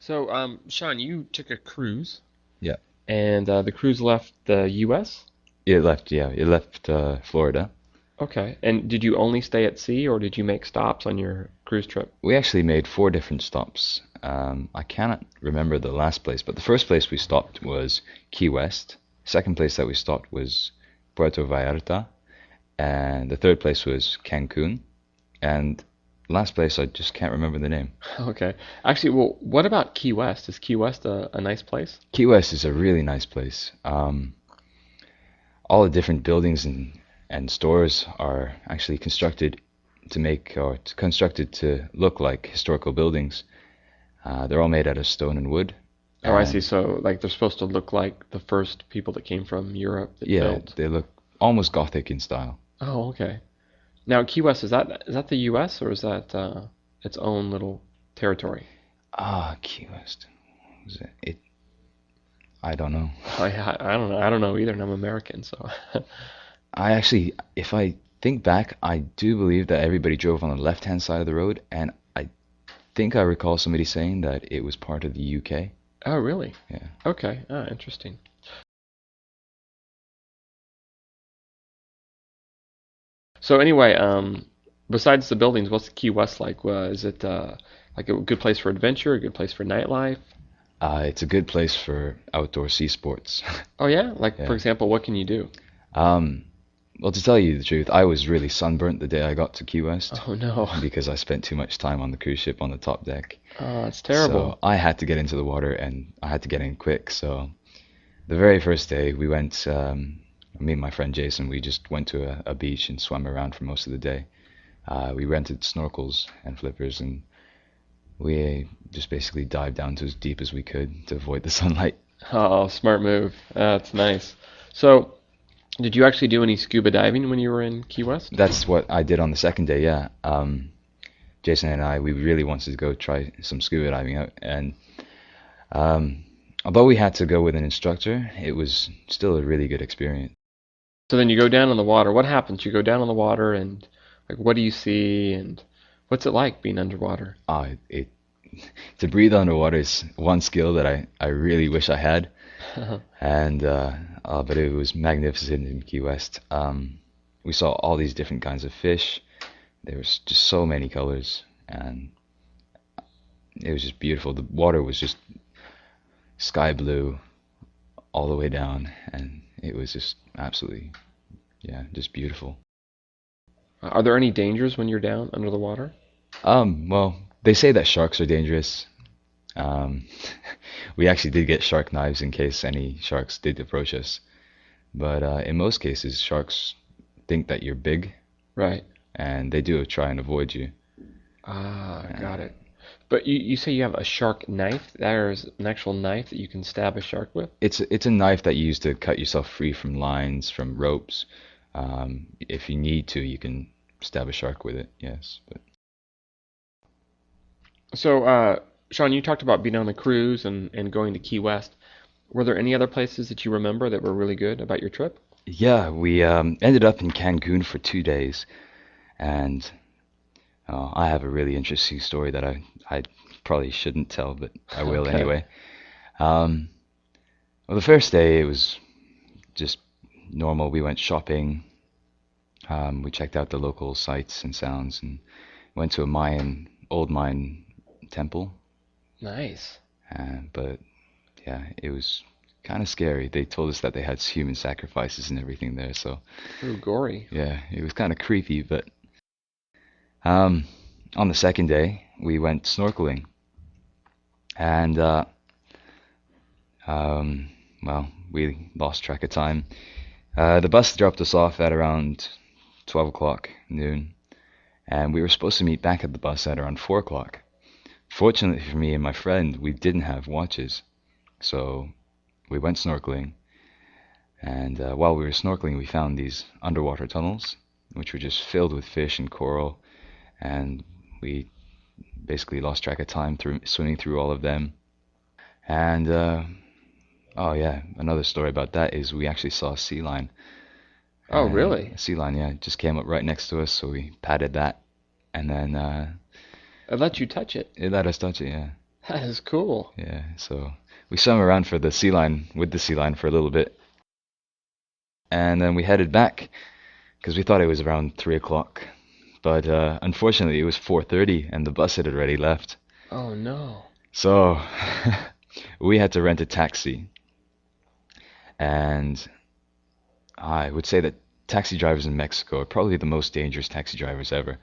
So, Sean, you took a cruise, Yeah, and the cruise left the U.S.? it left Florida. Okay. And did you only stay at sea, or did you make stops on your cruise trip? We actually made four different stops. I cannot remember the last place, but the first place we stopped was Key West. Second place that we stopped was Puerto Vallarta, and the third place was Cancun. And last place I just can't remember the name. Okay. Actually, well, what about Key West? Is Key West a nice place? Key West is a really nice place. All the different buildings and stores are actually constructed to look like historical buildings. They're all made out of stone and wood, Oh, I see. and So, like, they're supposed to look like the first people that came from Europe that yeah, built. they look almost Gothic in style. Oh, okay. Now, Key West, is that the U.S. or is that its own little territory? Key West. Was it? I don't know. I don't know. I don't know either, and I'm American, so. I actually, if I think back, I do believe that everybody drove on the left-hand side of the road, and I think I recall somebody saying that it was part of the UK. Oh, really? Yeah. Okay. Ah, interesting. So anyway, besides the buildings, what's Key West like? Is it like a good place for adventure, a good place for nightlife? It's a good place for outdoor sea sports. Oh yeah, like for Yeah. example, what can you do? Um, well, to tell you the truth, I was really sunburnt the day I got to Key West Oh no. because I spent too much time on the cruise ship on the top deck. Oh, it's So terrible. I had to get into the water and I had to get in quick. So the very first day we went, me and my friend Jason, we just went to a beach and swam around for most of the day. We rented snorkels and flippers and we just basically dived down to as deep as we could to avoid the sunlight. Oh, smart move. That's nice. So, did you actually do any scuba diving when you were in Key West? That's what I did on the second day, yeah. Jason and I, we really wanted to go try some scuba diving out, and um, although we had to go with an instructor, it was still a really good experience. So then you go down in the water. What happens? You go down in the water and like what do you see and what's it like being underwater? It to breathe underwater is one skill that I really wish I had, and but it was magnificent in Key West. We saw all these different kinds of fish. There was just so many colors, and it was just beautiful. The water was just sky blue all the way down, and it was just absolutely, yeah, just beautiful. Are there any dangers when you're down under the water? Well, they say that sharks are dangerous. Um, we actually did get shark knives in case any sharks did approach us. But in most cases, sharks think that you're big, Right. and they do try and avoid you. Ah, got Uh, it. But you say you have a shark knife? There's an actual knife that you can stab a shark with? it's a knife that you use to cut yourself free from lines, from ropes. If you need to, you can stab a shark with it. Yes, but So, Sean, you talked about being on the cruise and going to Key West. Were there any other places that you remember that were really good about your trip? yeah, we ended up in Cancun for 2 days, and I have a really interesting story that I probably shouldn't tell, but I will Okay. anyway. Um, well, the first day it was just normal. We went shopping. We checked out the local sights and sounds, and went to a old Mayan temple. Nice. But yeah, it was kind of scary. They told us that they had human sacrifices and everything there, so Ooh, gory. yeah, it was kind of creepy. But um, on the second day, we went snorkeling, and um, well, we lost track of time. The bus dropped us off at around 12 o'clock noon, and we were supposed to meet back at the bus at around 4 o'clock. Fortunately for me and my friend, we didn't have watches, so we went snorkeling. And while we were snorkeling, we found these underwater tunnels, which were just filled with fish and coral, and we basically lost track of time through swimming through all of them. And oh yeah, another story about that is we actually saw a sea lion, Oh, and really? a sea lion, yeah, just came up right next to us, so we patted that, and then I let you touch it. it let us touch it, yeah. That is cool. Yeah, so we swam around for the sea line with the sea line for a little bit, and then we headed back because we thought it was around 3 o'clock, but unfortunately it was 4:30 and the bus had already left. Oh no. So we had to rent a taxi, and I would say that taxi drivers in Mexico are probably the most dangerous taxi drivers ever.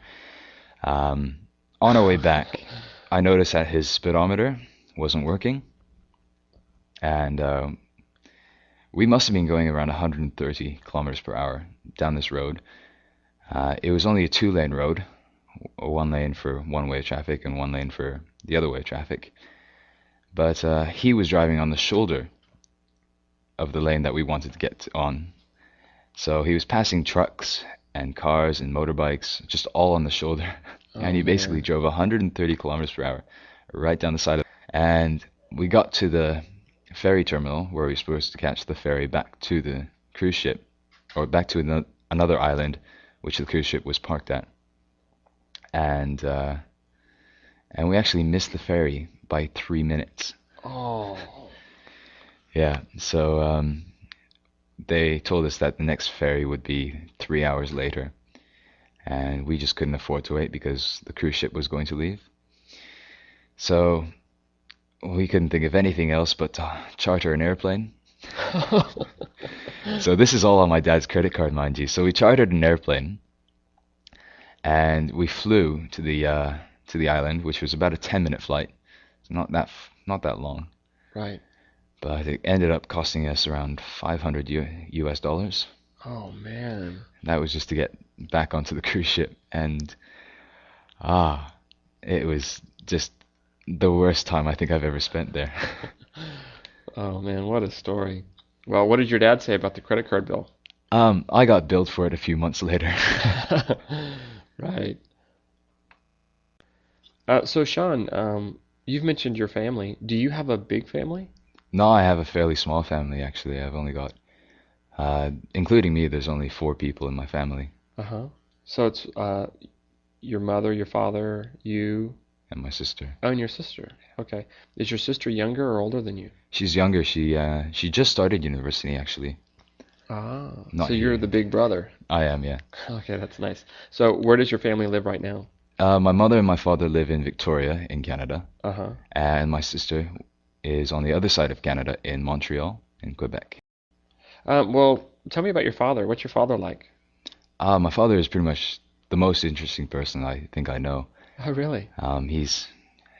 Um, on our way back, I noticed that his speedometer wasn't working, and we must have been going around 130 kilometers per hour down this road. It was only a two-lane road, one lane for one-way traffic and one lane for the other way traffic. But he was driving on the shoulder of the lane that we wanted to get on. So he was passing trucks and cars and motorbikes just all on the shoulder. And Oh he basically man. drove 130 kilometers per hour right down the side of. And we got to the ferry terminal where we were supposed to catch the ferry back to the cruise ship, or back to another island which the cruise ship was parked at. And we actually missed the ferry by 3 minutes. Oh. Yeah, so they told us that the next ferry would be 3 hours later, and we just couldn't afford to wait because the cruise ship was going to leave. So we couldn't think of anything else but to charter an airplane. So this is all on my dad's credit card, mind you. So we chartered an airplane, and we flew to the island, which was about a 10-minute flight. It's not that long, Right. but it ended up costing us around 500 US dollars. Oh man. That was just to get back onto the cruise ship, and it was just the worst time I think I've ever spent there. Oh man, what a story. Well, what did your dad say about the credit card bill? I got billed for it a few months later. Right. So Sean, you've mentioned your family. Do you have a big family? No, I have a fairly small family actually. I've only got, including me, there's only 4 people in my family, Uh-huh. So it's your mother, your father, you, and my sister. oh, and your sister. Okay. Is your sister younger or older than you? She's younger. She just started university actually. Ah, Not so you're the here. big brother. I am, yeah. Okay, that's nice. So where does your family live right now? My mother and my father live in Victoria in Canada, Uh-huh. and my sister is on the other side of Canada in Montreal in Quebec. Well, tell me about your father. What's your father like? My father is pretty much the most interesting person I think I know. Oh, really?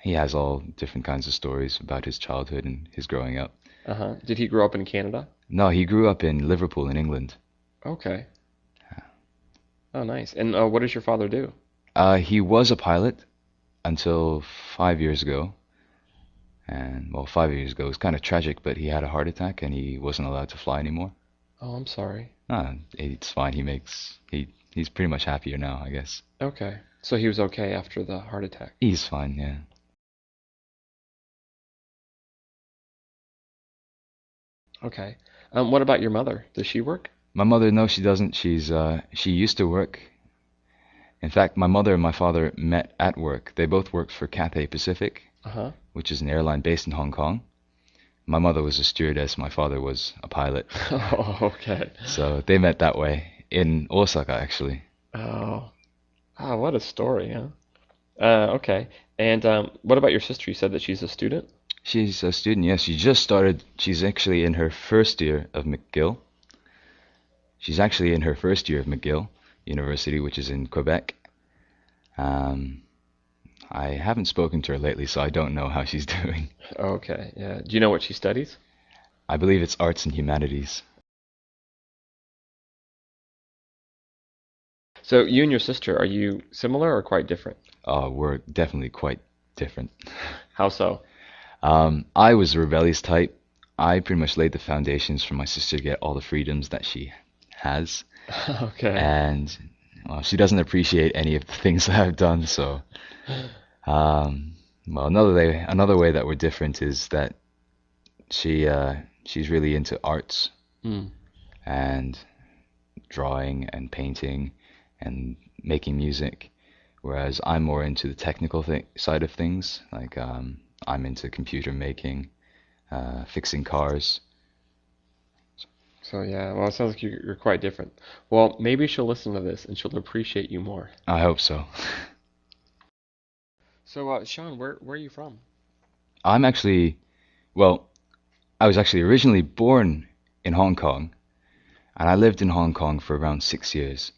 He has all different kinds of stories about his childhood and his growing up. Uh-huh. Did he grow up in Canada? No, he grew up in Liverpool in England. Okay. Oh, nice. And what does your father do? He was a pilot until 5 years ago. And well, 5 years ago was kind of tragic, but he had a heart attack and he wasn't allowed to fly anymore. Oh, I'm sorry. It's fine. He's pretty much happier now, I guess. Okay. So he was okay after the heart attack. He's fine, yeah. Okay. What about your mother? Does she work? My mother, no, she doesn't. She used to work. In fact, my mother and my father met at work. They both worked for Cathay Pacific, Uh-huh. which is an airline based in Hong Kong. My mother was a stewardess, my father was a pilot. Oh, okay. So they met that way in Osaka, actually. Oh. Ah, what a story, huh? Okay. And what about your sister? You said that she's a student? She's a student, yes. She just started. She's actually in her first year of McGill. She's actually in her first year of McGill University, which is in Quebec. Um, I haven't spoken to her lately, so I don't know how she's doing. Okay, yeah. Do you know what she studies? I believe it's arts and humanities. So you and your sister, are you similar or quite different? We're definitely quite different. How so? I was the rebellious type. I pretty much laid the foundations for my sister to get all the freedoms that she has. Okay. And well, she doesn't appreciate any of the things that I've done. So, well, another way that we're different is that she's really into arts Hmm. and drawing and painting and making music, whereas I'm more into the technical side of things, like I'm into computer making, fixing cars. So yeah, well, it sounds like you're quite different. Well, maybe she'll listen to this and she'll appreciate you more. I hope so. So, Sean, where are you from? I'm actually, well, I was actually originally born in Hong Kong, and I lived in Hong Kong for around 6 years.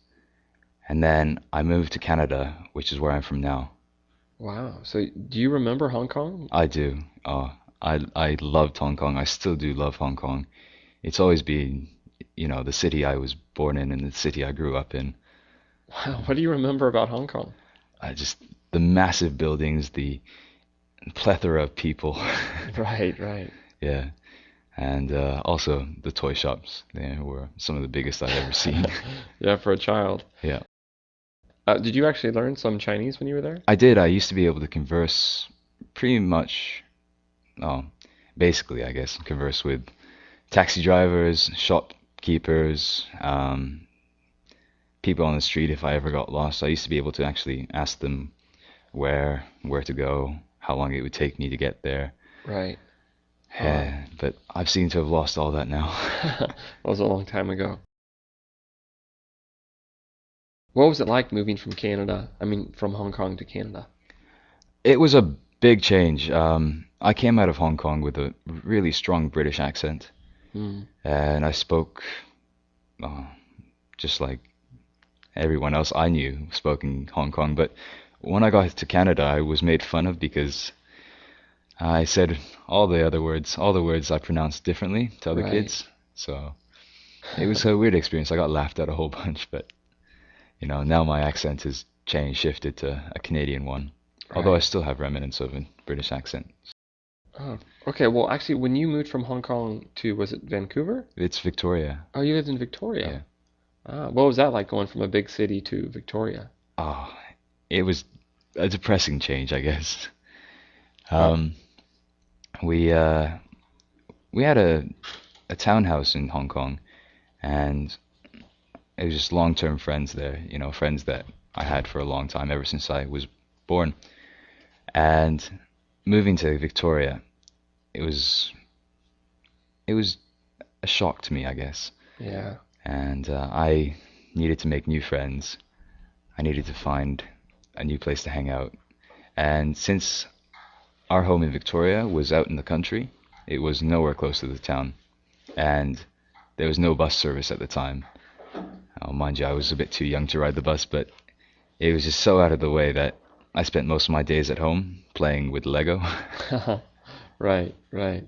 And then I moved to Canada, which is where I'm from now. Wow. So, do you remember Hong Kong? I do. I loved Hong Kong. I still do love Hong Kong. It's always been, the city I was born in and the city I grew up in. Wow. What do you remember about Hong Kong? I just the massive buildings, the plethora of people. Right, right. Yeah. And also the toy shops. They were some of the biggest I've ever seen. Yeah, for a child. Yeah. Did you actually learn some Chinese when you were there? I did. I used to be able to converse pretty much, oh, basically, I guess, converse with taxi drivers, shopkeepers, people on the street if I ever got lost. I used to be able to actually ask them where to go, how long it would take me to get there. Right. Huh. Yeah, but I've seemed to have lost all that now. That was a long time ago. What was it like moving from Canada? I mean, from Hong Kong to Canada? It was a big change. I came out of Hong Kong with a really strong British accent, Hmm. and I spoke uh, just like everyone else I knew spoke in Hong Kong. But when I got to Canada, I was made fun of because I said all the words I pronounced differently to other Right. kids. So it was a weird experience. I got laughed at a whole bunch, but now my accent has changed, shifted to a Canadian one. Although I Right. still have remnants of a British accent. Oh, okay. Well, actually, when you moved from Hong Kong to, was it Vancouver? It's Victoria. Oh, you lived in Yeah. Victoria. Ah, what was that like going from a big city to Victoria? Oh, it was a depressing change, I guess. Uh, Um, we uh, we had a townhouse in Hong Kong, and it was just long-term friends there. Friends that I had for a long time, ever since I was born. And moving to Victoria, it was it was a shock to me, I guess. yeah. And I needed to make new friends. I needed to find a new place to hang out. And since our home in Victoria was out in the country, it was nowhere close to the town, and there was no bus service at the time. Mind you, I was a bit too young to ride the bus, but it was just so out of the way that I spent most of my days at home playing with Lego. Right, right.